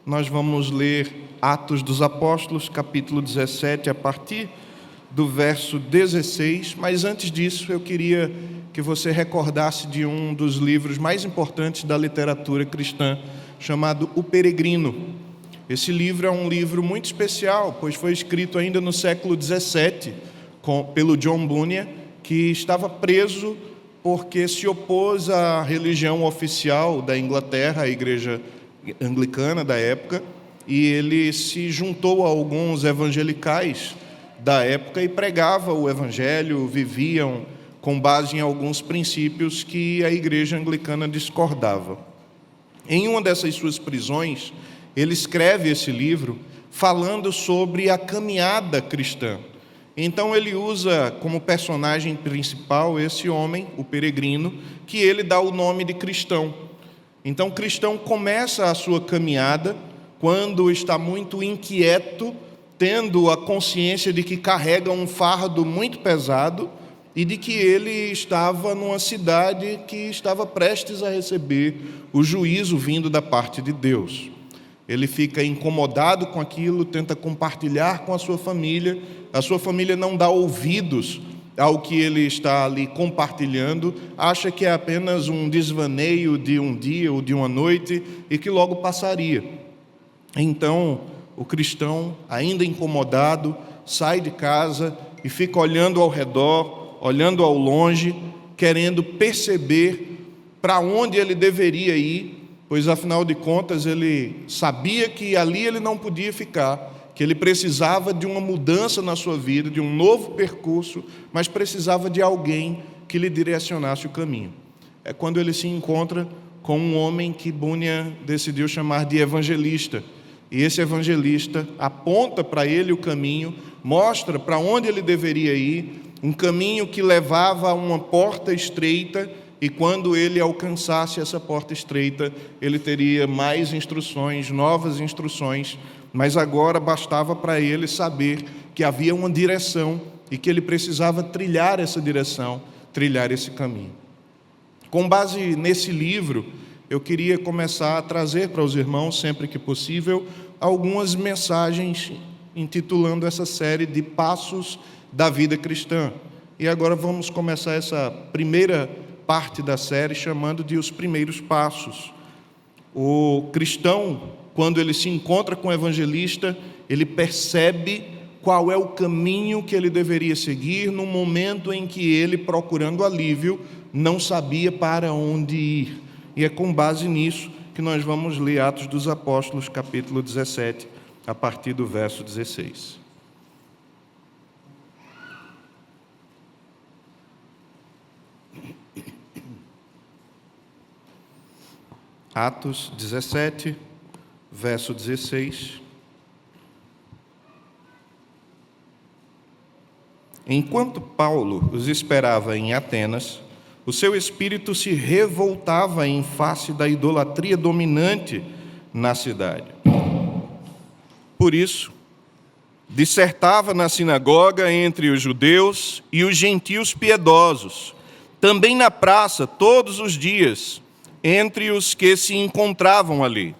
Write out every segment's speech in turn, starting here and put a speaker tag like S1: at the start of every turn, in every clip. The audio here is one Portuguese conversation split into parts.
S1: Nós vamos ler Atos dos Apóstolos, capítulo 17, a partir do verso 16. Mas antes disso, eu queria que você recordasse de um dos livros mais importantes da literatura cristã, chamado O Peregrino. Esse livro é um livro muito especial, pois foi escrito ainda no século 17, pelo John Bunyan, que estava preso porque se opôs à religião oficial da Inglaterra, a igreja anglicana da época, e ele se juntou a alguns evangelicais da época e pregava o evangelho, viviam com base em alguns princípios que a igreja anglicana discordava. Em uma dessas suas prisões, ele escreve esse livro falando sobre a caminhada cristã. Então ele usa como personagem principal esse homem, o peregrino, que ele dá o nome de cristão. Então o cristão começa a sua caminhada quando está muito inquieto, tendo a consciência de que carrega um fardo muito pesado e de que ele estava numa cidade que estava prestes a receber o juízo vindo da parte de Deus. Ele fica incomodado com aquilo, tenta compartilhar com a sua família não dá ouvidos ao que ele está ali compartilhando, acha que é apenas um desvaneio de um dia ou de uma noite e que logo passaria. Então, o cristão, ainda incomodado, sai de casa e fica olhando ao redor, olhando ao longe, querendo perceber para onde ele deveria ir, pois, afinal de contas, ele sabia que ali ele não podia ficar, que ele precisava de uma mudança na sua vida, de um novo percurso, mas precisava de alguém que lhe direcionasse o caminho. É quando ele se encontra com um homem que Bunyan decidiu chamar de evangelista. E esse evangelista aponta para ele o caminho, mostra para onde ele deveria ir, um caminho que levava a uma porta estreita, e quando ele alcançasse essa porta estreita, ele teria mais instruções, novas instruções, mas agora bastava para ele saber que havia uma direção e que ele precisava trilhar essa direção, trilhar esse caminho. Com base nesse livro, eu queria começar a trazer para os irmãos, sempre que possível, algumas mensagens intitulando essa série de Passos da Vida Cristã. E agora vamos começar essa primeira parte da série chamando de Os Primeiros Passos. O cristão, quando ele se encontra com o evangelista, ele percebe qual é o caminho que ele deveria seguir no momento em que ele, procurando alívio, não sabia para onde ir. E é com base nisso que nós vamos ler Atos dos Apóstolos, capítulo 17, a partir do verso 16. Atos 17, verso 16. Enquanto Paulo os esperava em Atenas, o seu espírito se revoltava em face da idolatria dominante na cidade. Por isso, dissertava na sinagoga entre os judeus e os gentios piedosos, também na praça todos os dias, entre os que se encontravam ali.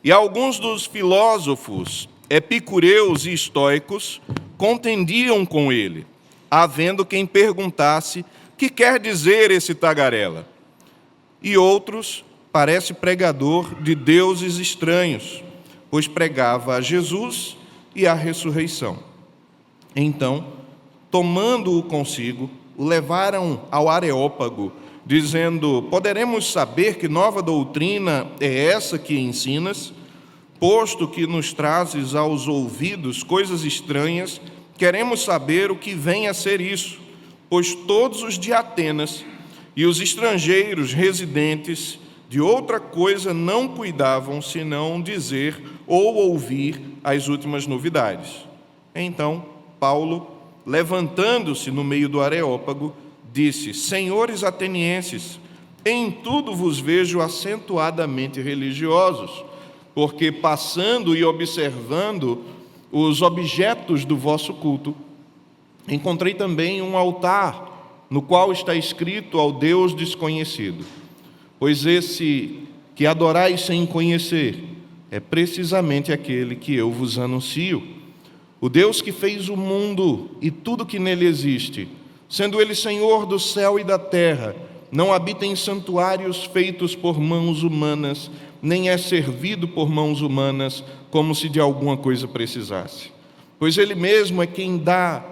S1: E alguns dos filósofos epicureus e estoicos contendiam com ele, havendo quem perguntasse: que quer dizer esse tagarela? E outros, parece pregador de deuses estranhos, pois pregava a Jesus e a ressurreição. Então, tomando-o consigo, o levaram ao Areópago, dizendo: poderemos saber que nova doutrina é essa que ensinas? Posto que nos trazes aos ouvidos coisas estranhas, queremos saber o que vem a ser isso, pois todos os de Atenas e os estrangeiros residentes de outra coisa não cuidavam, senão dizer ou ouvir as últimas novidades. Então, Paulo, levantando-se no meio do Areópago, disse: senhores atenienses, em tudo vos vejo acentuadamente religiosos, porque passando e observando os objetos do vosso culto, encontrei também um altar, no qual está escrito ao Deus desconhecido. Pois esse que adorais sem conhecer é precisamente aquele que eu vos anuncio. O Deus que fez o mundo e tudo que nele existe, sendo Ele Senhor do céu e da terra, não habita em santuários feitos por mãos humanas, nem é servido por mãos humanas, como se de alguma coisa precisasse. Pois Ele mesmo é quem dá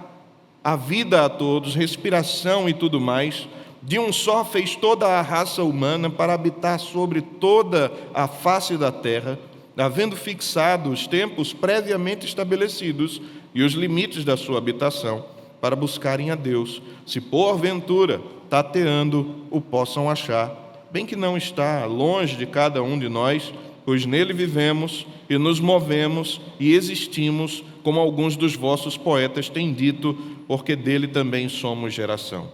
S1: a vida a todos, respiração e tudo mais. De um só fez toda a raça humana para habitar sobre toda a face da terra, havendo fixado os tempos previamente estabelecidos e os limites da sua habitação, para buscarem a Deus, se porventura, tateando, o possam achar, bem que não está longe de cada um de nós, pois nele vivemos e nos movemos e existimos, como alguns dos vossos poetas têm dito, porque dele também somos geração.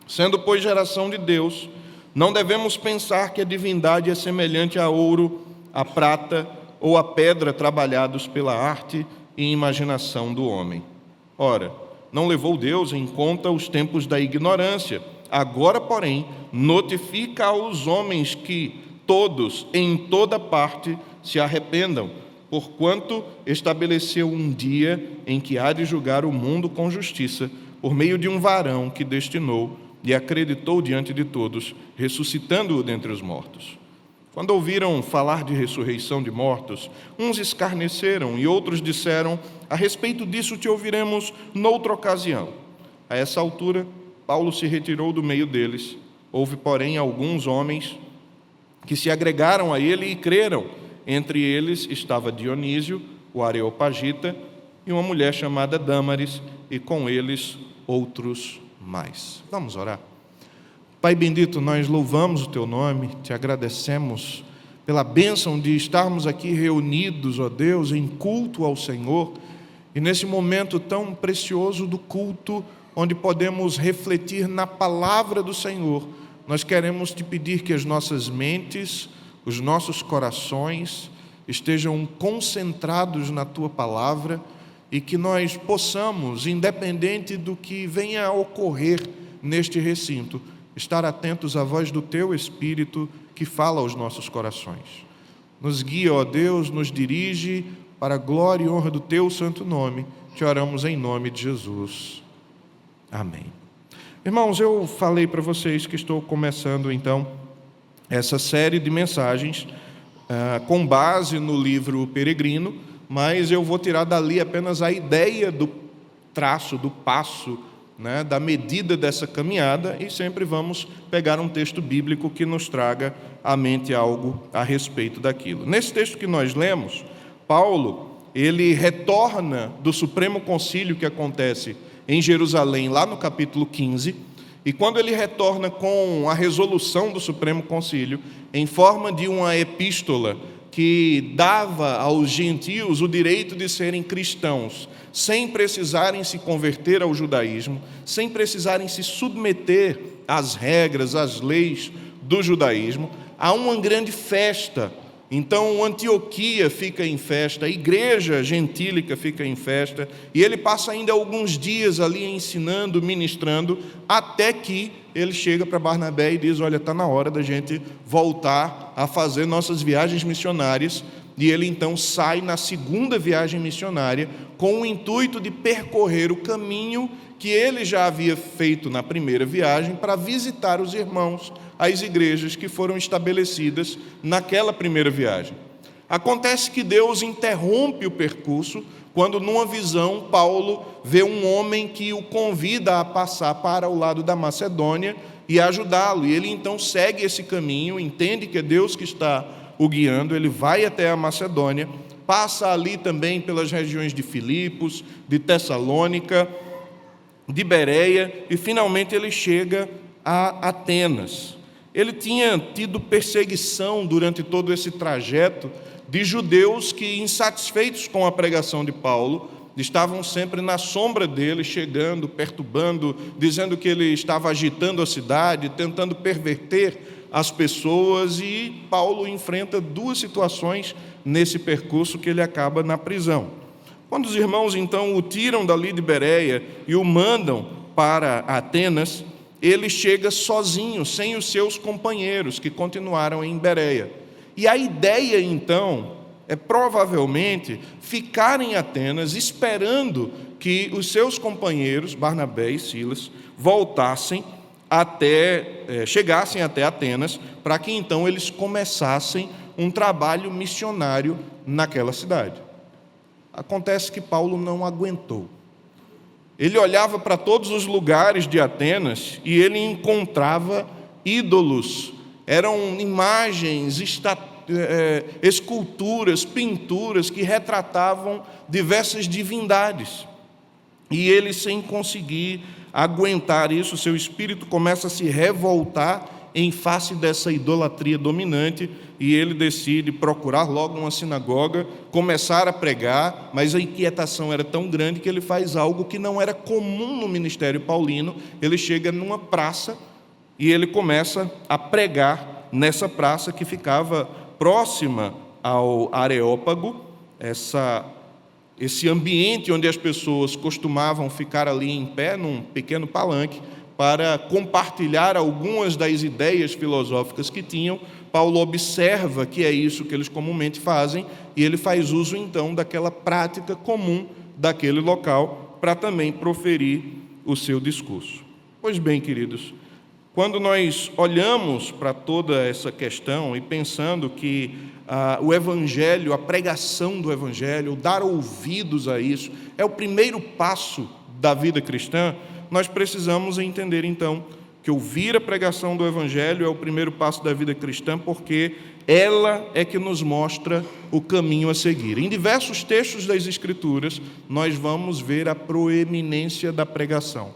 S1: Sendo, pois, geração de Deus, não devemos pensar que a divindade é semelhante a ouro, a prata ou a pedra trabalhados pela arte e imaginação do homem. Ora, não levou Deus em conta os tempos da ignorância. Agora, porém, notifica aos homens que todos, em toda parte, se arrependam, porquanto estabeleceu um dia em que há de julgar o mundo com justiça, por meio de um varão que destinou e acreditou diante de todos, ressuscitando-o dentre os mortos. Quando ouviram falar de ressurreição de mortos, uns escarneceram e outros disseram: a respeito disso te ouviremos noutra ocasião. A essa altura, Paulo se retirou do meio deles. Houve, porém, alguns homens que se agregaram a ele e creram. Entre eles estava Dionísio, o Areopagita, e uma mulher chamada Dâmaris, e com eles outros mais. Vamos orar. Pai bendito, nós louvamos o Teu nome, Te agradecemos pela bênção de estarmos aqui reunidos, ó Deus, em culto ao Senhor, e nesse momento tão precioso do culto, onde podemos refletir na palavra do Senhor, nós queremos Te pedir que as nossas mentes, os nossos corações estejam concentrados na Tua palavra, e que nós possamos, independente do que venha a ocorrer neste recinto, estar atentos à voz do Teu Espírito que fala aos nossos corações. Nos guia, ó Deus, nos dirige para a glória e honra do Teu santo nome. Te oramos em nome de Jesus. Amém. Irmãos, eu falei para vocês que estou começando, então, essa série de mensagens com base no livro Peregrino, mas eu vou tirar dali apenas a ideia do traço, do passo, né, da medida dessa caminhada, e sempre vamos pegar um texto bíblico que nos traga à mente algo a respeito daquilo. Nesse texto que nós lemos, Paulo, ele retorna do Supremo Concílio que acontece em Jerusalém, lá no capítulo 15, e quando ele retorna com a resolução do Supremo Concílio, em forma de uma epístola, que dava aos gentios o direito de serem cristãos, sem precisarem se converter ao judaísmo, sem precisarem se submeter às regras, às leis do judaísmo, há uma grande festa. Então, Antioquia fica em festa, a igreja gentílica fica em festa, e ele passa ainda alguns dias ali ensinando, ministrando, até que ele chega para Barnabé e diz: olha, está na hora da gente voltar a fazer nossas viagens missionárias. E ele então sai na segunda viagem missionária com o intuito de percorrer o caminho que ele já havia feito na primeira viagem para visitar os irmãos, as igrejas que foram estabelecidas naquela primeira viagem. Acontece que Deus interrompe o percurso quando, numa visão, Paulo vê um homem que o convida a passar para o lado da Macedônia e ajudá-lo. E ele então segue esse caminho, entende que é Deus que está o guiando, ele vai até a Macedônia, passa ali também pelas regiões de Filipos, de Tessalônica, de Bereia, e finalmente ele chega a Atenas. Ele tinha tido perseguição durante todo esse trajeto de judeus que, insatisfeitos com a pregação de Paulo, estavam sempre na sombra dele, chegando, perturbando, dizendo que ele estava agitando a cidade, tentando perverter as pessoas, e Paulo enfrenta duas situações nesse percurso que ele acaba na prisão. Quando os irmãos então o tiram dali de Bereia e o mandam para Atenas, ele chega sozinho, sem os seus companheiros que continuaram em Bereia. E a ideia então provavelmente ficar em Atenas esperando que os seus companheiros, Barnabé e Silas, chegassem até Atenas, para que então eles começassem um trabalho missionário naquela cidade. Acontece que Paulo não aguentou. Ele olhava para todos os lugares de Atenas e ele encontrava ídolos. Eram imagens, esculturas, pinturas que retratavam diversas divindades. E ele, sem conseguir aguentar isso, seu espírito começa a se revoltar em face dessa idolatria dominante, e ele decide procurar logo uma sinagoga, começar a pregar, mas a inquietação era tão grande que ele faz algo que não era comum no ministério paulino. Ele chega numa praça e ele começa a pregar nessa praça que ficava próxima ao Areópago, esse ambiente onde as pessoas costumavam ficar ali em pé, num pequeno palanque, para compartilhar algumas das ideias filosóficas que tinham. Paulo observa que é isso que eles comumente fazem, e ele faz uso então daquela prática comum daquele local para também proferir o seu discurso. Pois bem, queridos, quando nós olhamos para toda essa questão e pensando que o Evangelho, a pregação do Evangelho, dar ouvidos a isso, é o primeiro passo da vida cristã, nós precisamos entender então que ouvir a pregação do Evangelho é o primeiro passo da vida cristã, porque ela é que nos mostra o caminho a seguir. Em diversos textos das Escrituras, nós vamos ver a proeminência da pregação.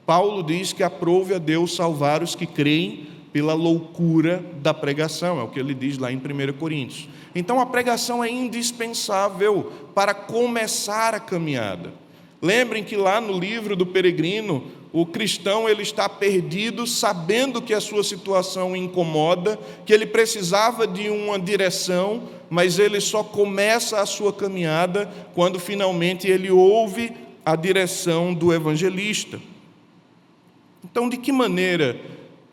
S1: Paulo diz que aprove a Deus salvar os que creem pela loucura da pregação, é o que ele diz lá em 1 Coríntios. Então a pregação é indispensável para começar a caminhada. Lembrem que lá no livro do Peregrino, o cristão ele está perdido, sabendo que a sua situação o incomoda, que ele precisava de uma direção, mas ele só começa a sua caminhada quando finalmente ele ouve a direção do evangelista. Então, de que maneira,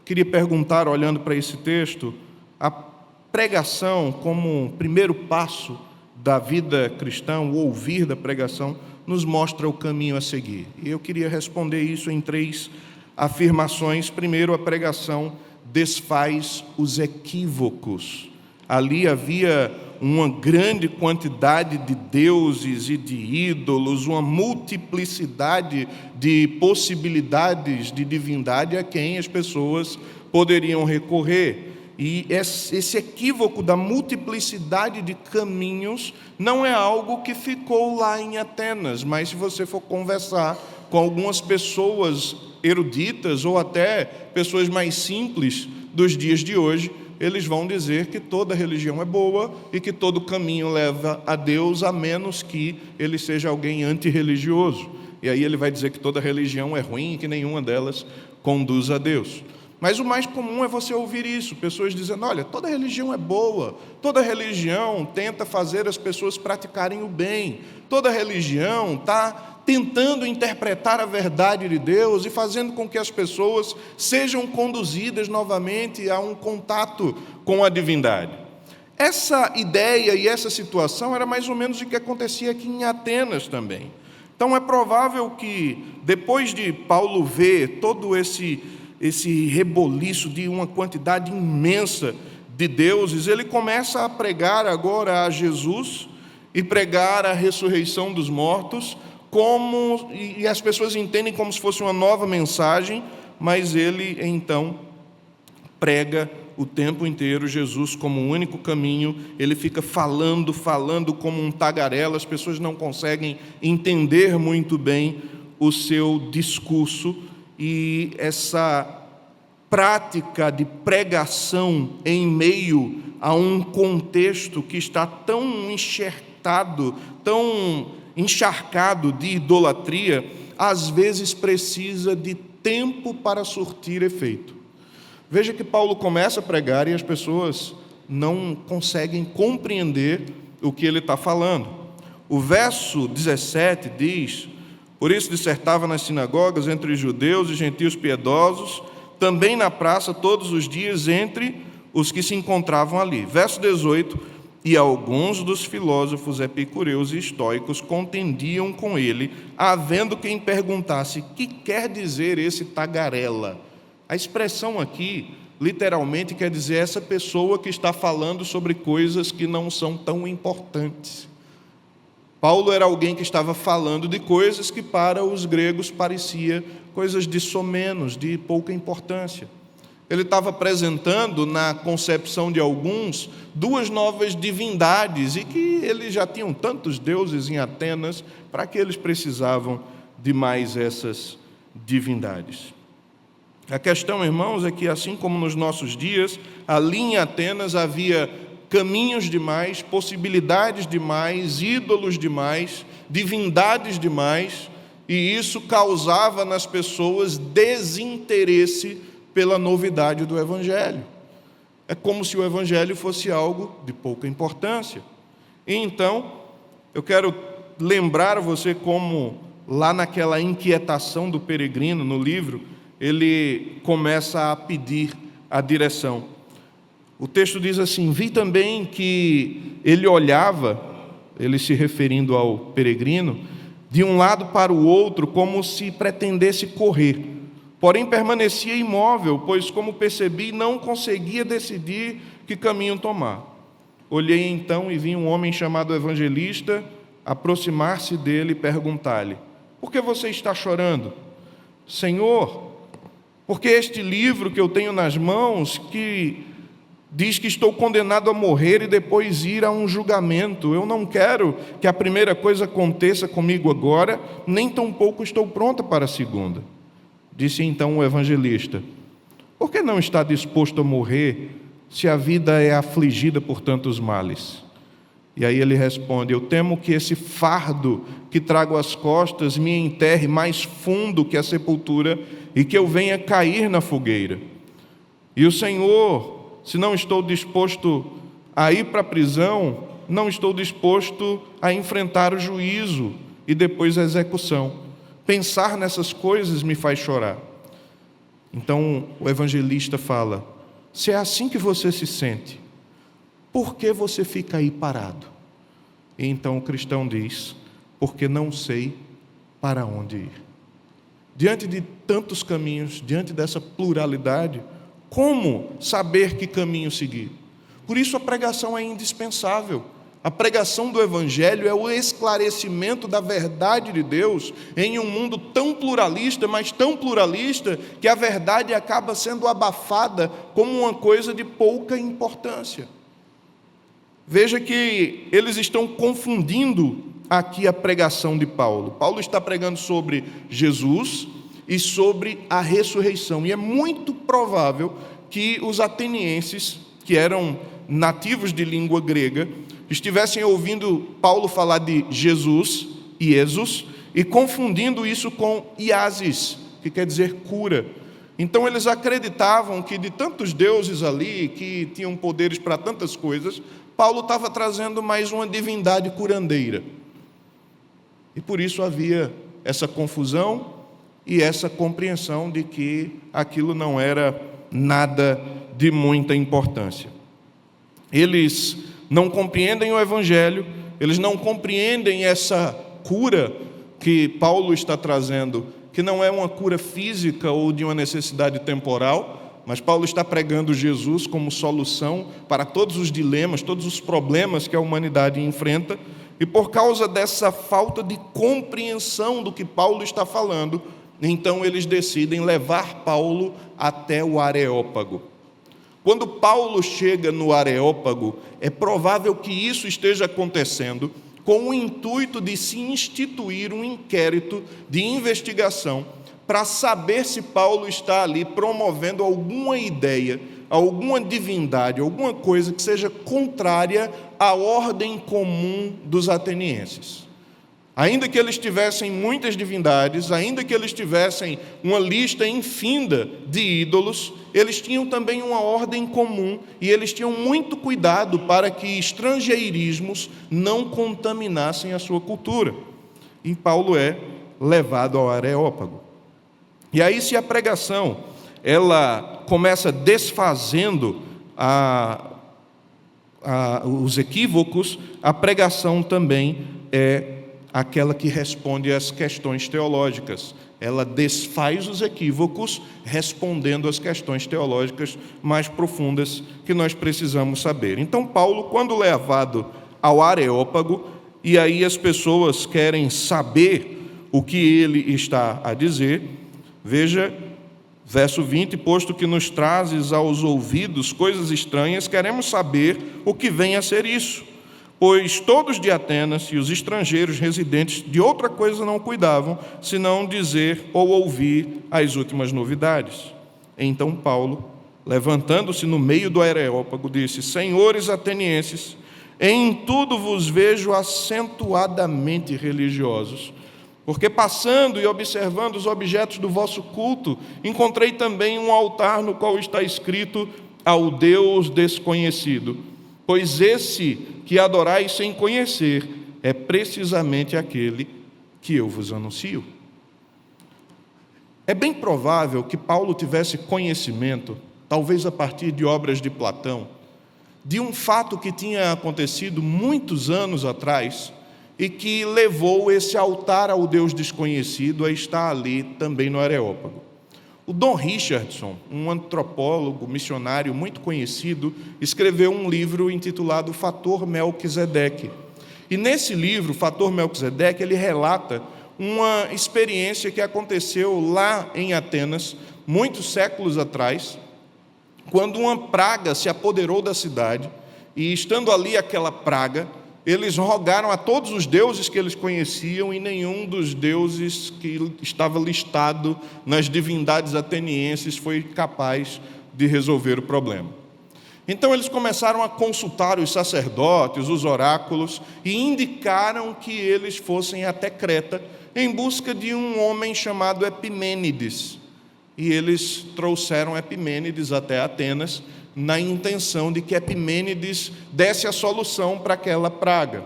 S1: queria perguntar, olhando para esse texto, a pregação como primeiro passo da vida cristã, o ouvir da pregação, nos mostra o caminho a seguir. E eu queria responder isso em 3 afirmações. Primeiro, a pregação desfaz os equívocos. Ali havia uma grande quantidade de deuses e de ídolos, uma multiplicidade de possibilidades de divindade a quem as pessoas poderiam recorrer. E esse equívoco da multiplicidade de caminhos não é algo que ficou lá em Atenas, mas se você for conversar com algumas pessoas eruditas ou até pessoas mais simples dos dias de hoje, eles vão dizer que toda religião é boa e que todo caminho leva a Deus, a menos que ele seja alguém antirreligioso. E aí ele vai dizer que toda religião é ruim e que nenhuma delas conduz a Deus. Mas o mais comum é você ouvir isso, pessoas dizendo, olha, toda religião é boa, toda religião tenta fazer as pessoas praticarem o bem, toda religião está tentando interpretar a verdade de Deus e fazendo com que as pessoas sejam conduzidas novamente a um contato com a divindade. Essa ideia e essa situação era mais ou menos o que acontecia aqui em Atenas também. Então é provável que, depois de Paulo ver todo esse reboliço de uma quantidade imensa de deuses, ele começa a pregar agora a Jesus e pregar a ressurreição dos mortos, e as pessoas entendem como se fosse uma nova mensagem, mas ele então prega o tempo inteiro Jesus como o único caminho. Ele fica falando como um tagarela, as pessoas não conseguem entender muito bem o seu discurso. E essa prática de pregação em meio a um contexto que está tão enxertado, tão encharcado de idolatria, às vezes precisa de tempo para surtir efeito. Veja que Paulo começa a pregar e as pessoas não conseguem compreender o que ele está falando. O verso 17 diz: por isso dissertava nas sinagogas entre os judeus e gentios piedosos, também na praça todos os dias entre os que se encontravam ali. Verso 18, E alguns dos filósofos epicureus e estoicos contendiam com ele, havendo quem perguntasse: que quer dizer esse tagarela? A expressão aqui, literalmente, quer dizer essa pessoa que está falando sobre coisas que não são tão importantes. Paulo era alguém que estava falando de coisas que para os gregos parecia coisas de somenos, de pouca importância. Ele estava apresentando, na concepção de alguns, duas novas divindades, e que eles já tinham tantos deuses em Atenas, para que eles precisavam de mais essas divindades. A questão, irmãos, é que assim como nos nossos dias, ali em Atenas havia caminhos demais, possibilidades demais, ídolos demais, divindades demais, e isso causava nas pessoas desinteresse pela novidade do Evangelho. É como se o Evangelho fosse algo de pouca importância. E então, eu quero lembrar você como, lá naquela inquietação do peregrino, no livro, ele começa a pedir a direção. O texto diz assim: vi também que ele olhava, ele se referindo ao peregrino, de um lado para o outro, como se pretendesse correr. Porém permanecia imóvel, pois, como percebi, não conseguia decidir que caminho tomar. Olhei então e vi um homem chamado Evangelista aproximar-se dele e perguntar-lhe: por que você está chorando? Senhor, porque este livro que eu tenho nas mãos, que diz que estou condenado a morrer e depois ir a um julgamento. Eu não quero que a primeira coisa aconteça comigo agora, nem tampouco estou pronta para a segunda. Disse então o evangelista: por que não está disposto a morrer, se a vida é afligida por tantos males? E aí ele responde: eu temo que esse fardo que trago às costas me enterre mais fundo que a sepultura e que eu venha cair na fogueira. E o Senhor, se não estou disposto a ir para a prisão, não estou disposto a enfrentar o juízo e depois a execução. Pensar nessas coisas me faz chorar. Então o evangelista fala: se é assim que você se sente, por que você fica aí parado? E então o cristão diz: porque não sei para onde ir. Diante de tantos caminhos, diante dessa pluralidade, como saber que caminho seguir? Por isso a pregação é indispensável. A pregação do Evangelho é o esclarecimento da verdade de Deus em um mundo tão pluralista, mas tão pluralista, que a verdade acaba sendo abafada como uma coisa de pouca importância. Veja que eles estão confundindo aqui a pregação de Paulo. Paulo está pregando sobre Jesus e sobre a ressurreição. E é muito provável que os atenienses, que eram nativos de língua grega, estivessem ouvindo Paulo falar de Jesus, Iesus, e confundindo isso com Iasis, que quer dizer cura. Então eles acreditavam que de tantos deuses ali, que tinham poderes para tantas coisas, Paulo estava trazendo mais uma divindade curandeira. E por isso havia essa confusão e essa compreensão de que aquilo não era nada de muita importância. Eles não compreendem o Evangelho, eles não compreendem essa cura que Paulo está trazendo, que não é uma cura física ou de uma necessidade temporal, mas Paulo está pregando Jesus como solução para todos os dilemas, todos os problemas que a humanidade enfrenta, e por causa dessa falta de compreensão do que Paulo está falando, então eles decidem levar Paulo até o Areópago. Quando Paulo chega no Areópago, é provável que isso esteja acontecendo com o intuito de se instituir um inquérito de investigação para saber se Paulo está ali promovendo alguma ideia, alguma divindade, alguma coisa que seja contrária à ordem comum dos atenienses. Ainda que eles tivessem muitas divindades, ainda que eles tivessem uma lista infinda de ídolos, eles tinham também uma ordem comum e eles tinham muito cuidado para que estrangeirismos não contaminassem a sua cultura. E Paulo é levado ao Areópago. E aí, se a pregação ela começa desfazendo os equívocos, a pregação também é aquela que responde às questões teológicas. Ela desfaz os equívocos, respondendo às questões teológicas mais profundas que nós precisamos saber. Então, Paulo, quando levado ao Areópago, e aí as pessoas querem saber o que ele está a dizer, veja, verso 20, posto que nos trazes aos ouvidos coisas estranhas, queremos saber o que vem a ser isso. Pois todos de Atenas e os estrangeiros residentes de outra coisa não cuidavam, senão dizer ou ouvir as últimas novidades. Então Paulo, levantando-se no meio do Areópago, disse: Senhores atenienses, em tudo vos vejo acentuadamente religiosos, porque passando e observando os objetos do vosso culto, encontrei também um altar no qual está escrito: ao Deus desconhecido. Pois esse que adorais sem conhecer é precisamente aquele que eu vos anuncio. É bem provável que Paulo tivesse conhecimento, talvez a partir de obras de Platão, de um fato que tinha acontecido muitos anos atrás e que levou esse altar ao Deus desconhecido a estar ali também no Areópago. O Don Richardson, um antropólogo missionário muito conhecido, escreveu um livro intitulado Fator Melquisedeque. E nesse livro, Fator Melquisedeque, ele relata uma experiência que aconteceu lá em Atenas, muitos séculos atrás, quando uma praga se apoderou da cidade, e estando ali aquela praga, eles rogaram a todos os deuses que eles conheciam, e nenhum dos deuses que estava listado nas divindades atenienses foi capaz de resolver o problema. Então eles começaram a consultar os sacerdotes, os oráculos, e indicaram que eles fossem até Creta em busca de um homem chamado Epimênides. E eles trouxeram Epimênides até Atenas, na intenção de que Epimênides desse a solução para aquela praga.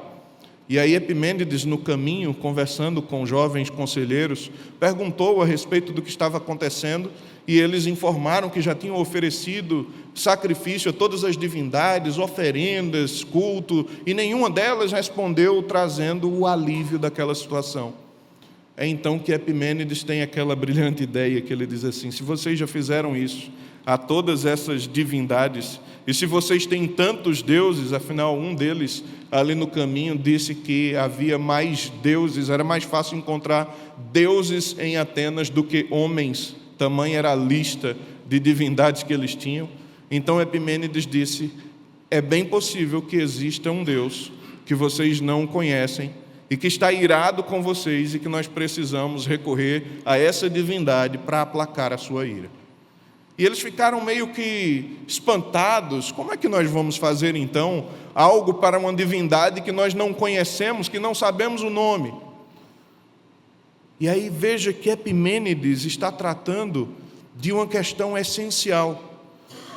S1: E aí Epimênides, no caminho, conversando com jovens conselheiros, perguntou a respeito do que estava acontecendo, e eles informaram que já tinham oferecido sacrifício a todas as divindades, oferendas, culto, e nenhuma delas respondeu trazendo o alívio daquela situação. É então que Epimênides tem aquela brilhante ideia que ele diz assim: se vocês já fizeram isso a todas essas divindades, e se vocês têm tantos deuses, afinal um deles ali no caminho disse que havia mais deuses, era mais fácil encontrar deuses em Atenas do que homens, tamanha era a lista de divindades que eles tinham. Então Epimênides disse: é bem possível que exista um Deus que vocês não conhecem e que está irado com vocês, e que nós precisamos recorrer a essa divindade para aplacar a sua ira. E eles ficaram meio que espantados. Como é que nós vamos fazer então algo para uma divindade que nós não conhecemos, que não sabemos o nome? E aí veja que Epimênides está tratando de uma questão essencial.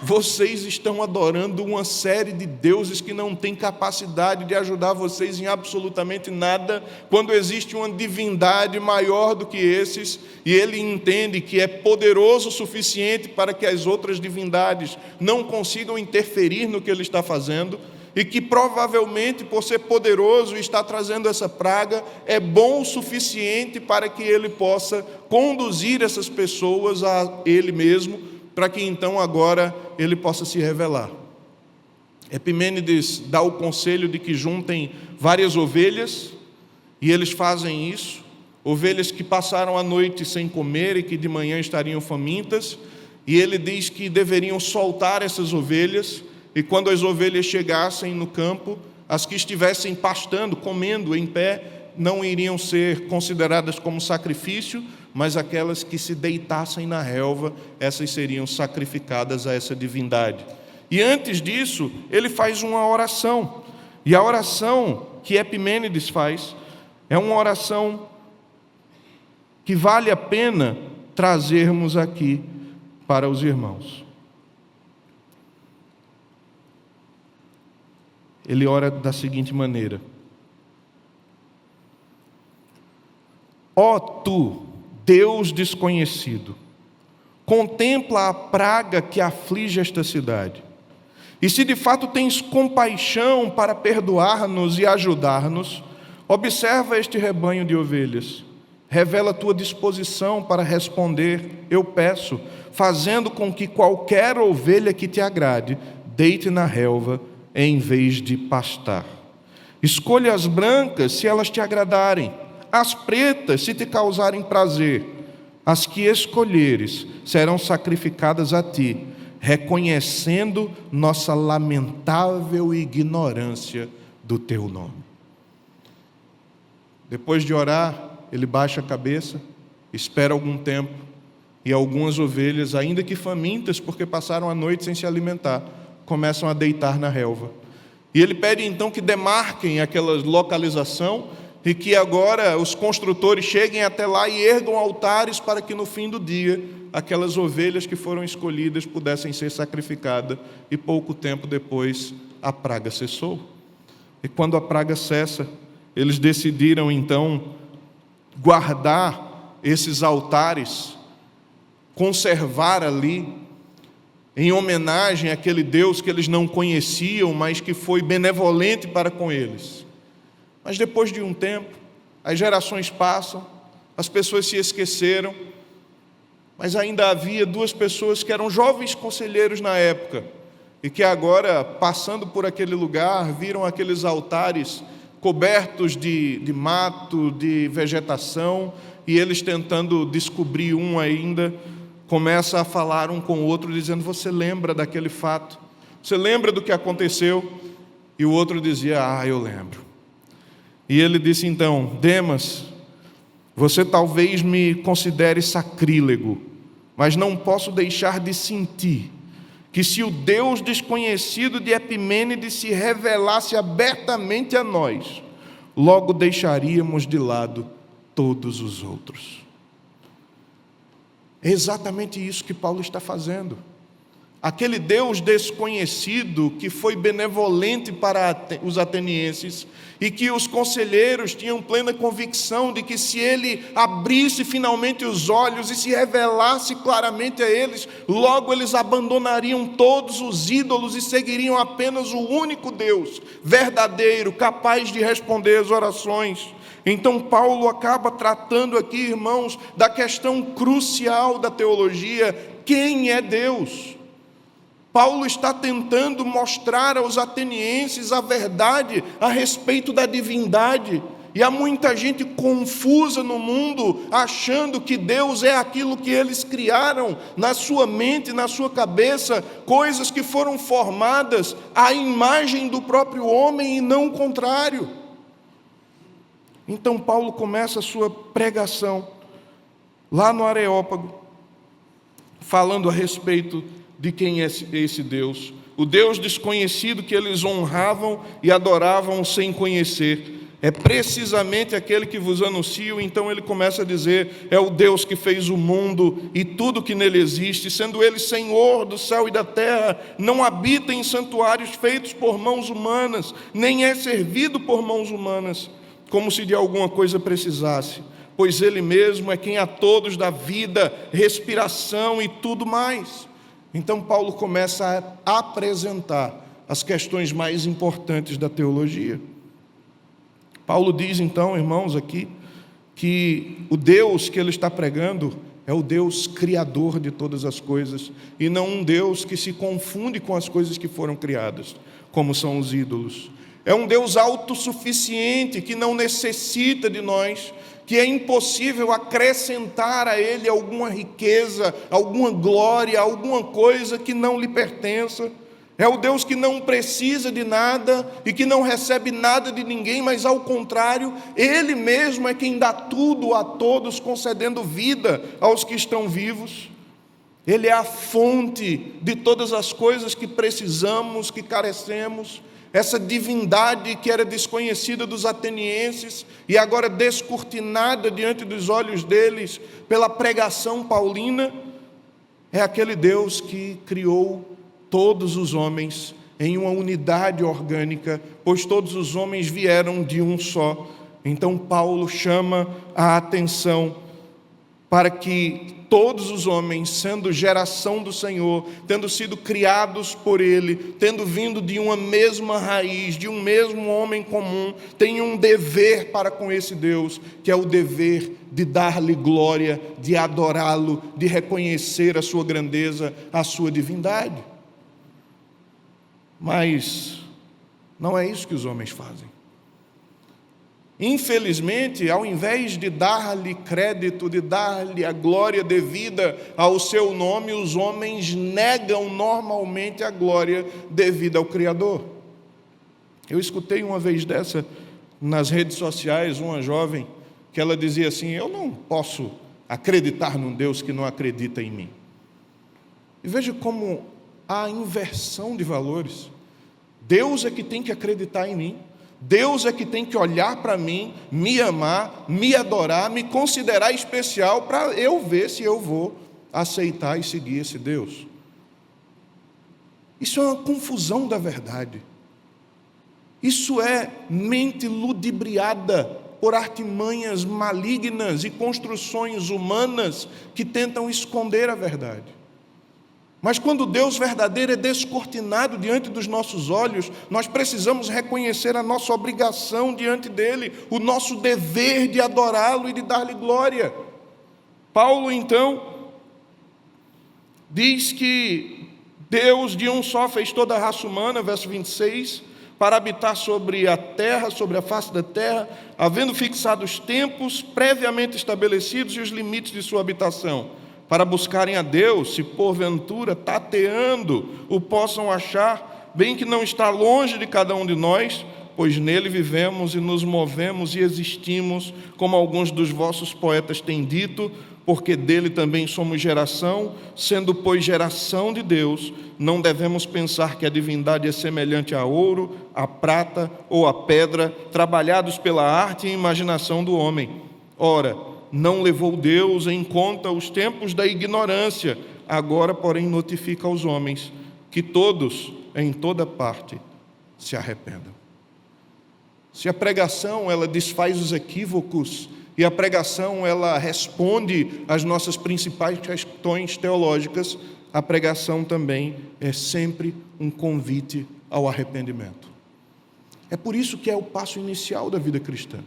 S1: Vocês estão adorando uma série de deuses que não têm capacidade de ajudar vocês em absolutamente nada, quando existe uma divindade maior do que esses, e ele entende que é poderoso o suficiente para que as outras divindades não consigam interferir no que ele está fazendo, e que provavelmente, por ser poderoso e estar trazendo essa praga, é bom o suficiente para que ele possa conduzir essas pessoas a ele mesmo, para que então agora ele possa se revelar. Epimênides dá o conselho de que juntem várias ovelhas, e eles fazem isso, ovelhas que passaram a noite sem comer e que de manhã estariam famintas, e ele diz que deveriam soltar essas ovelhas, e quando as ovelhas chegassem no campo, as que estivessem pastando, comendo em pé, não iriam ser consideradas como sacrifício, mas aquelas que se deitassem na relva, essas seriam sacrificadas a essa divindade. E antes disso, ele faz uma oração. E a oração que Epimênides faz é uma oração que vale a pena trazermos aqui para os irmãos. Ele ora da seguinte maneira: ó tu, Deus desconhecido, contempla a praga que aflige esta cidade E se de fato tens compaixão para perdoar-nos e ajudar-nos, observa este rebanho de ovelhas. Revela a tua disposição para responder, eu peço, fazendo com que qualquer ovelha que te agrade, deite na relva em vez de pastar. Escolha as brancas se elas te agradarem, as pretas se te causarem prazer. As que escolheres serão sacrificadas a ti, reconhecendo nossa lamentável ignorância do teu nome. Depois de orar, ele baixa a cabeça, espera algum tempo, e algumas ovelhas, ainda que famintas, porque passaram a noite sem se alimentar, começam a deitar na relva. E ele pede então que demarquem aquela localização e que agora os construtores cheguem até lá e ergam altares para que no fim do dia aquelas ovelhas que foram escolhidas pudessem ser sacrificadas. E pouco tempo depois a praga cessou. E quando a praga cessa, eles decidiram então guardar esses altares, conservar ali, em homenagem àquele Deus que eles não conheciam, mas que foi benevolente para com eles. Mas depois de um tempo, as gerações passam, as pessoas se esqueceram, mas ainda havia duas pessoas que eram jovens conselheiros na época, e que agora, passando por aquele lugar, viram aqueles altares cobertos de mato, de vegetação, e eles tentando descobrir um ainda, começa a falar um com o outro, dizendo: você lembra daquele fato? Você lembra do que aconteceu? E o outro dizia: eu lembro. E ele disse então: Demas, você talvez me considere sacrílego, mas não posso deixar de sentir que se o Deus desconhecido de Epimênides se revelasse abertamente a nós, logo deixaríamos de lado todos os outros. É exatamente isso que Paulo está fazendo. Aquele Deus desconhecido que foi benevolente para os atenienses e que os conselheiros tinham plena convicção de que se ele abrisse finalmente os olhos e se revelasse claramente a eles, logo eles abandonariam todos os ídolos e seguiriam apenas o único Deus verdadeiro, capaz de responder as orações. Então Paulo acaba tratando aqui, irmãos, da questão crucial da teologia: quem é Deus? Paulo está tentando mostrar aos atenienses a verdade a respeito da divindade. E há muita gente confusa no mundo, achando que Deus é aquilo que eles criaram na sua mente, na sua cabeça, coisas que foram formadas à imagem do próprio homem e não o contrário. Então Paulo começa a sua pregação lá no Areópago, falando a respeito de quem é esse Deus, o Deus desconhecido que eles honravam e adoravam sem conhecer. É precisamente aquele que vos anuncio. Então ele começa a dizer: é o Deus que fez o mundo e tudo que nele existe, sendo ele Senhor do céu e da terra, não habita em santuários feitos por mãos humanas, nem é servido por mãos humanas, como se de alguma coisa precisasse, pois ele mesmo é quem a todos dá vida, respiração e tudo mais. Então Paulo começa a apresentar as questões mais importantes da teologia. Paulo diz então, irmãos, aqui, que o Deus que ele está pregando é o Deus criador de todas as coisas, e não um Deus que se confunde com as coisas que foram criadas, como são os ídolos. É um Deus autossuficiente, que não necessita de nós, que é impossível acrescentar a Ele alguma riqueza, alguma glória, alguma coisa que não lhe pertença. É o Deus que não precisa de nada e que não recebe nada de ninguém, mas ao contrário, Ele mesmo é quem dá tudo a todos, concedendo vida aos que estão vivos. Ele é a fonte de todas as coisas que precisamos, que carecemos. Essa divindade que era desconhecida dos atenienses e agora descortinada diante dos olhos deles pela pregação paulina, é aquele Deus que criou todos os homens em uma unidade orgânica, pois todos os homens vieram de um só. Então Paulo chama a atenção para que todos os homens, sendo geração do Senhor, tendo sido criados por Ele, tendo vindo de uma mesma raiz, de um mesmo homem comum, tenham um dever para com esse Deus, que é o dever de dar-lhe glória, de adorá-lo, de reconhecer a sua grandeza, a sua divindade. Mas não é isso que os homens fazem. Infelizmente, ao invés de dar-lhe crédito, de dar-lhe a glória devida ao seu nome, os homens negam normalmente a glória devida ao Criador. Eu escutei uma vez dessa nas redes sociais uma jovem que ela dizia assim: eu não posso acreditar num Deus que não acredita em mim. E veja como há inversão de valores. Deus é que tem que acreditar em mim. Deus é que tem que olhar para mim, me amar, me adorar, me considerar especial para eu ver se eu vou aceitar e seguir esse Deus. Isso é uma confusão da verdade. Isso é mente ludibriada por artimanhas malignas e construções humanas que tentam esconder a verdade. Mas quando o Deus verdadeiro é descortinado diante dos nossos olhos, nós precisamos reconhecer a nossa obrigação diante dele, o nosso dever de adorá-lo e de dar-lhe glória. Paulo, então, diz que Deus de um só fez toda a raça humana, verso 26, para habitar sobre a terra, sobre a face da terra, havendo fixado os tempos previamente estabelecidos e os limites de sua habitação, para buscarem a Deus, se porventura, tateando, o possam achar, bem que não está longe de cada um de nós, pois nele vivemos e nos movemos e existimos, como alguns dos vossos poetas têm dito, porque dele também somos geração, sendo, pois, geração de Deus, não devemos pensar que a divindade é semelhante a ouro, a prata ou a pedra, trabalhados pela arte e imaginação do homem. Ora, não levou Deus em conta os tempos da ignorância, agora, porém, notifica aos homens que todos, em toda parte, se arrependam. Se a pregação, ela desfaz os equívocos, e a pregação, ela responde às nossas principais questões teológicas, a pregação também é sempre um convite ao arrependimento. É por isso que é o passo inicial da vida cristã.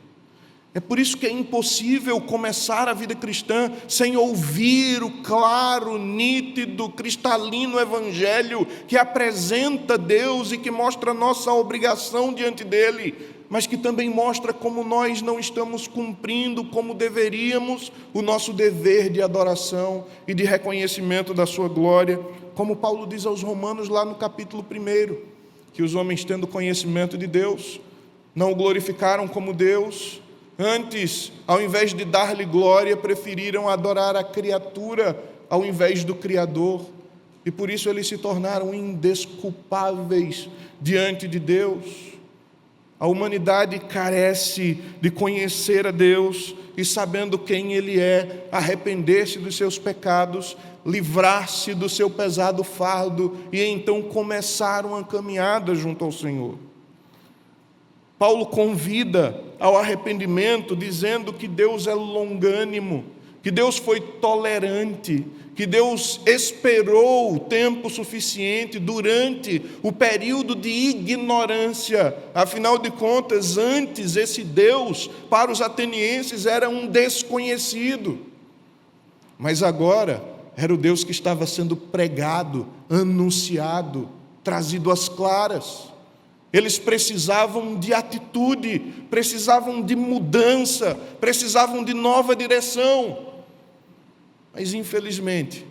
S1: É por isso que é impossível começar a vida cristã sem ouvir o claro, nítido, cristalino Evangelho que apresenta Deus e que mostra a nossa obrigação diante dele, mas que também mostra como nós não estamos cumprindo como deveríamos o nosso dever de adoração e de reconhecimento da sua glória, como Paulo diz aos Romanos lá no capítulo 1, que os homens, tendo conhecimento de Deus, não o glorificaram como Deus. Antes, ao invés de dar-lhe glória, preferiram adorar a criatura ao invés do Criador. E por isso eles se tornaram indesculpáveis diante de Deus. A humanidade carece de conhecer a Deus e, sabendo quem Ele é, arrepender-se dos seus pecados, livrar-se do seu pesado fardo e então começar uma caminhada junto ao Senhor. Paulo convida ao arrependimento, dizendo que Deus é longânimo, que Deus foi tolerante, que Deus esperou o tempo suficiente durante o período de ignorância. Afinal de contas, antes esse Deus, para os atenienses, era um desconhecido. Mas agora, era o Deus que estava sendo pregado, anunciado, trazido às claras. Eles precisavam de atitude, precisavam de mudança, precisavam de nova direção. Mas, infelizmente,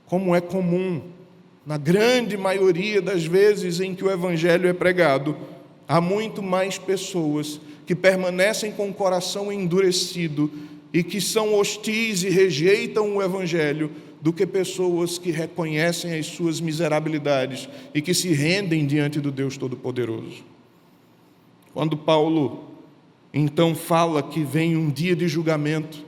S1: como é comum, na grande maioria das vezes em que o Evangelho é pregado, há muito mais pessoas que permanecem com o coração endurecido e que são hostis e rejeitam o Evangelho, do que pessoas que reconhecem as suas miserabilidades e que se rendem diante do Deus Todo-Poderoso. Quando Paulo, então, fala que vem um dia de julgamento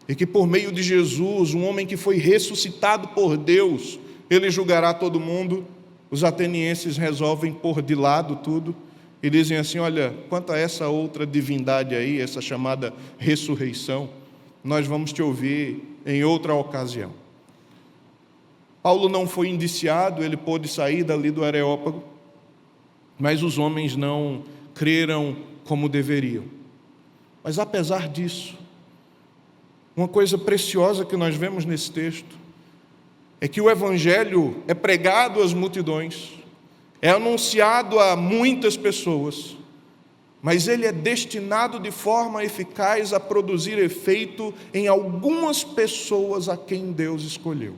S1: e que por meio de Jesus, um homem que foi ressuscitado por Deus, ele julgará todo mundo, os atenienses resolvem pôr de lado tudo e dizem assim: olha, quanto a essa outra divindade aí, essa chamada ressurreição, nós vamos te ouvir em outra ocasião. Paulo não foi indiciado, ele pôde sair dali do Areópago, mas os homens não creram como deveriam. Mas apesar disso, uma coisa preciosa que nós vemos nesse texto é que o Evangelho é pregado às multidões, é anunciado a muitas pessoas, mas ele é destinado de forma eficaz a produzir efeito em algumas pessoas a quem Deus escolheu.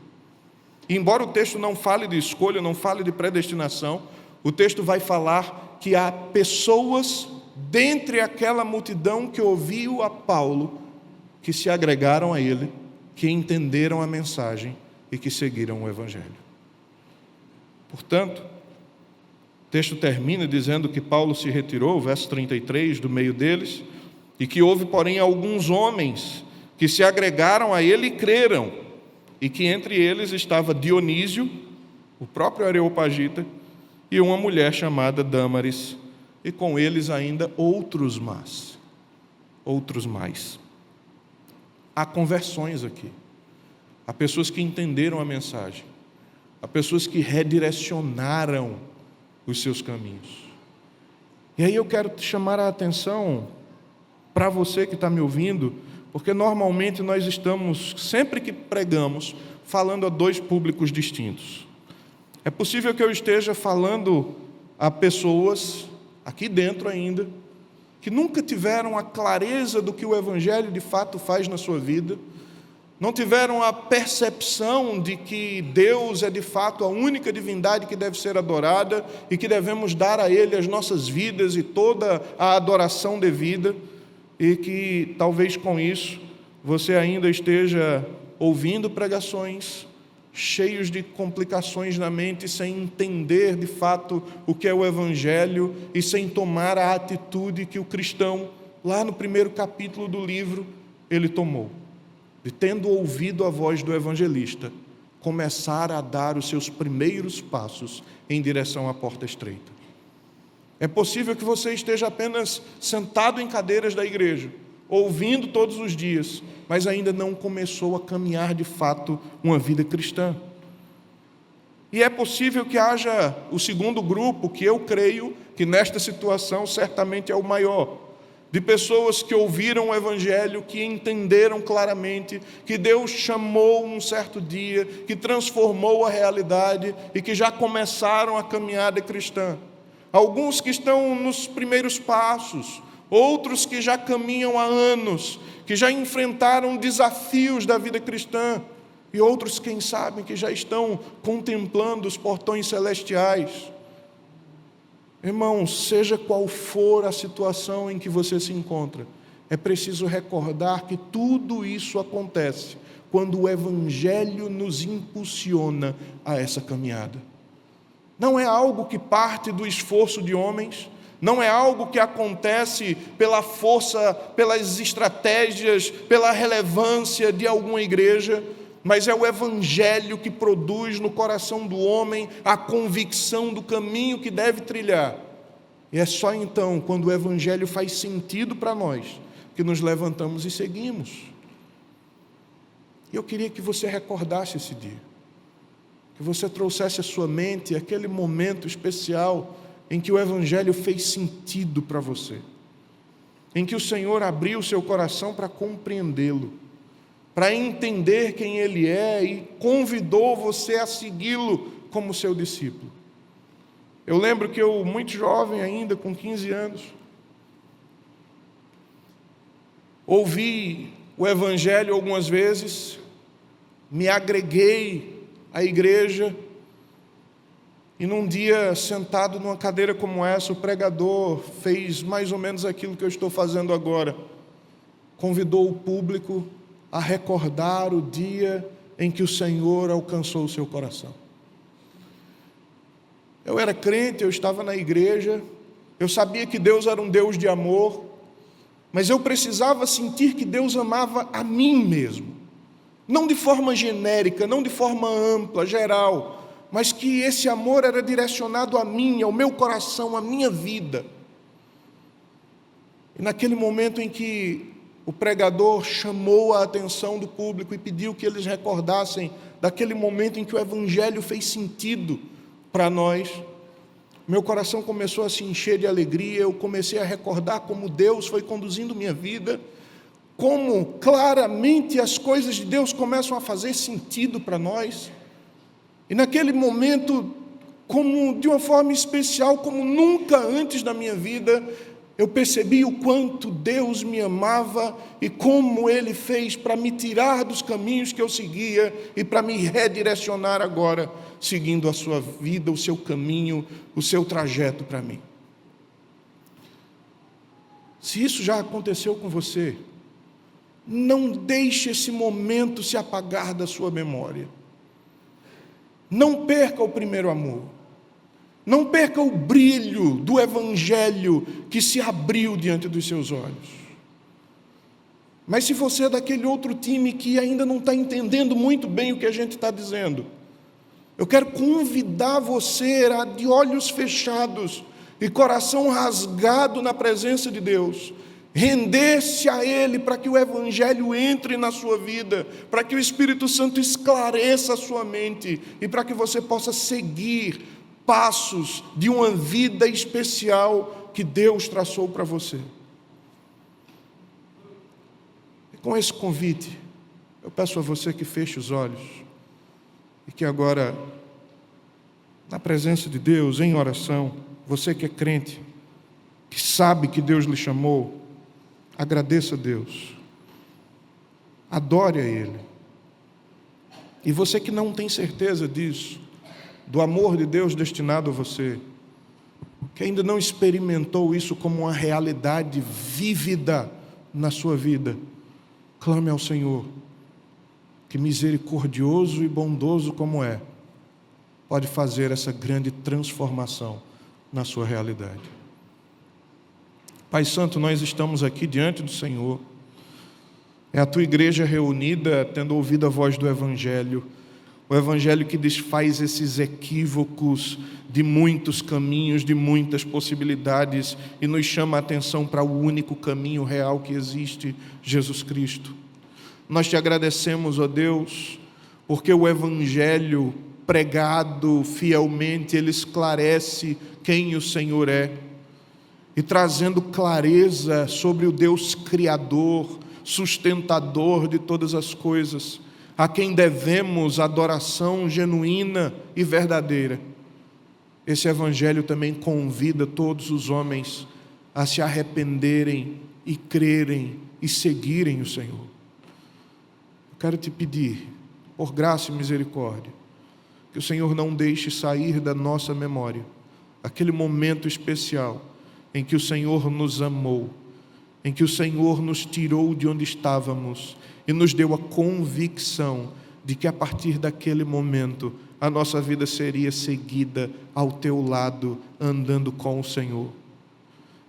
S1: E embora o texto não fale de escolha, não fale de predestinação, o texto vai falar que há pessoas dentre aquela multidão que ouviu a Paulo, que se agregaram a ele, que entenderam a mensagem e que seguiram o Evangelho. Portanto, o texto termina dizendo que Paulo se retirou, verso 33, do meio deles, e que houve, porém, alguns homens que se agregaram a ele e creram, e que entre eles estava Dionísio, o próprio Areopagita, e uma mulher chamada Dâmaris, e com eles ainda outros mais. Há conversões aqui. Há pessoas que entenderam a mensagem. Há pessoas que redirecionaram os seus caminhos. E aí eu quero chamar a atenção para você que está me ouvindo, porque normalmente nós estamos, sempre que pregamos, falando a dois públicos distintos. É possível que eu esteja falando a pessoas, aqui dentro ainda, que nunca tiveram a clareza do que o Evangelho de fato faz na sua vida, não tiveram a percepção de que Deus é de fato a única divindade que deve ser adorada e que devemos dar a Ele as nossas vidas e toda a adoração devida, e que talvez com isso você ainda esteja ouvindo pregações cheios de complicações na mente, sem entender de fato o que é o Evangelho e sem tomar a atitude que o cristão, lá no primeiro capítulo do livro, ele tomou, de tendo ouvido a voz do evangelista, começar a dar os seus primeiros passos em direção à porta estreita. É possível que você esteja apenas sentado em cadeiras da igreja, ouvindo todos os dias, mas ainda não começou a caminhar de fato uma vida cristã. E é possível que haja o segundo grupo, que eu creio que nesta situação certamente é o maior, de pessoas que ouviram o Evangelho, que entenderam claramente que Deus chamou um certo dia, que transformou a realidade e que já começaram a caminhada cristã. Alguns que estão nos primeiros passos, outros que já caminham há anos, que já enfrentaram desafios da vida cristã, e outros, quem sabe, que já estão contemplando os portões celestiais. Irmãos, seja qual for a situação em que você se encontra, é preciso recordar que tudo isso acontece quando o Evangelho nos impulsiona a essa caminhada. Não é algo que parte do esforço de homens, não é algo que acontece pela força, pelas estratégias, pela relevância de alguma igreja, mas é o Evangelho que produz no coração do homem a convicção do caminho que deve trilhar. E é só então, quando o Evangelho faz sentido para nós, que nos levantamos e seguimos. E eu queria que você recordasse esse dia, que você trouxesse à sua mente aquele momento especial em que o Evangelho fez sentido para você, em que o Senhor abriu o seu coração para compreendê-lo, para entender quem Ele é e convidou você a segui-lo como seu discípulo. Eu lembro que eu, muito jovem ainda, com 15 anos, ouvi o Evangelho algumas vezes, me agreguei à igreja, e num dia, sentado numa cadeira como essa, o pregador fez mais ou menos aquilo que eu estou fazendo agora. Convidou o público a recordar o dia em que o Senhor alcançou o seu coração. Eu era crente, eu estava na igreja, eu sabia que Deus era um Deus de amor, mas eu precisava sentir que Deus amava a mim mesmo. Não de forma genérica, não de forma ampla, geral, mas que esse amor era direcionado a mim, ao meu coração, à minha vida. E naquele momento em que o pregador chamou a atenção do público e pediu que eles recordassem daquele momento em que o Evangelho fez sentido para nós. Meu coração começou a se encher de alegria, eu comecei a recordar como Deus foi conduzindo minha vida, como claramente as coisas de Deus começam a fazer sentido para nós. E naquele momento, como de uma forma especial, como nunca antes da minha vida, eu percebi o quanto Deus me amava e como Ele fez para me tirar dos caminhos que eu seguia e para me redirecionar agora, seguindo a sua vida, o seu caminho, o seu trajeto para mim. Se isso já aconteceu com você, não deixe esse momento se apagar da sua memória. Não perca o primeiro amor. Não perca o brilho do Evangelho que se abriu diante dos seus olhos. Mas se você é daquele outro time que ainda não está entendendo muito bem o que a gente está dizendo, eu quero convidar você a, de olhos fechados e coração rasgado na presença de Deus, render-se a Ele para que o Evangelho entre na sua vida, para que o Espírito Santo esclareça a sua mente e para que você possa seguir passos de uma vida especial que Deus traçou para você. E com esse convite, eu peço a você que feche os olhos e que agora, na presença de Deus, em oração, você que é crente, que sabe que Deus lhe chamou, agradeça a Deus, adore a Ele. E você que não tem certeza disso, do amor de Deus destinado a você, que ainda não experimentou isso como uma realidade vívida na sua vida, clame ao Senhor, que misericordioso e bondoso como é, pode fazer essa grande transformação na sua realidade. Pai Santo, nós estamos aqui diante do Senhor, é a Tua igreja reunida, tendo ouvido a voz do Evangelho, o Evangelho que desfaz esses equívocos de muitos caminhos, de muitas possibilidades, e nos chama a atenção para o único caminho real que existe, Jesus Cristo. Nós Te agradecemos, ó Deus, porque o Evangelho pregado fielmente, ele esclarece quem o Senhor é, e trazendo clareza sobre o Deus Criador, sustentador de todas as coisas, a quem devemos adoração genuína e verdadeira. Esse Evangelho também convida todos os homens a se arrependerem e crerem e seguirem o Senhor. Eu quero te pedir, por graça e misericórdia, que o Senhor não deixe sair da nossa memória aquele momento especial em que o Senhor nos amou, em que o Senhor nos tirou de onde estávamos e nos deu a convicção de que a partir daquele momento a nossa vida seria seguida ao Teu lado, andando com o Senhor.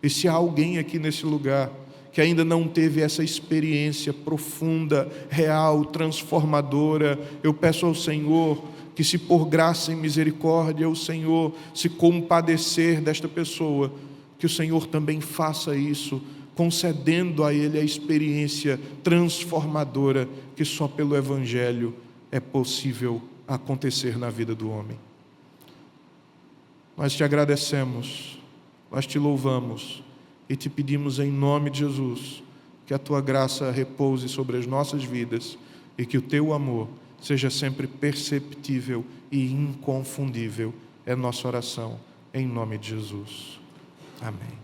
S1: E se há alguém aqui nesse lugar que ainda não teve essa experiência profunda, real, transformadora, eu peço ao Senhor que, se por graça e misericórdia o Senhor se compadecer desta pessoa, que o Senhor também faça isso, concedendo a ele a experiência transformadora que só pelo Evangelho é possível acontecer na vida do homem. Nós Te agradecemos, nós Te louvamos e Te pedimos em nome de Jesus que a Tua graça repouse sobre as nossas vidas e que o Teu amor seja sempre perceptível e inconfundível. É nossa oração, em nome de Jesus. Amém.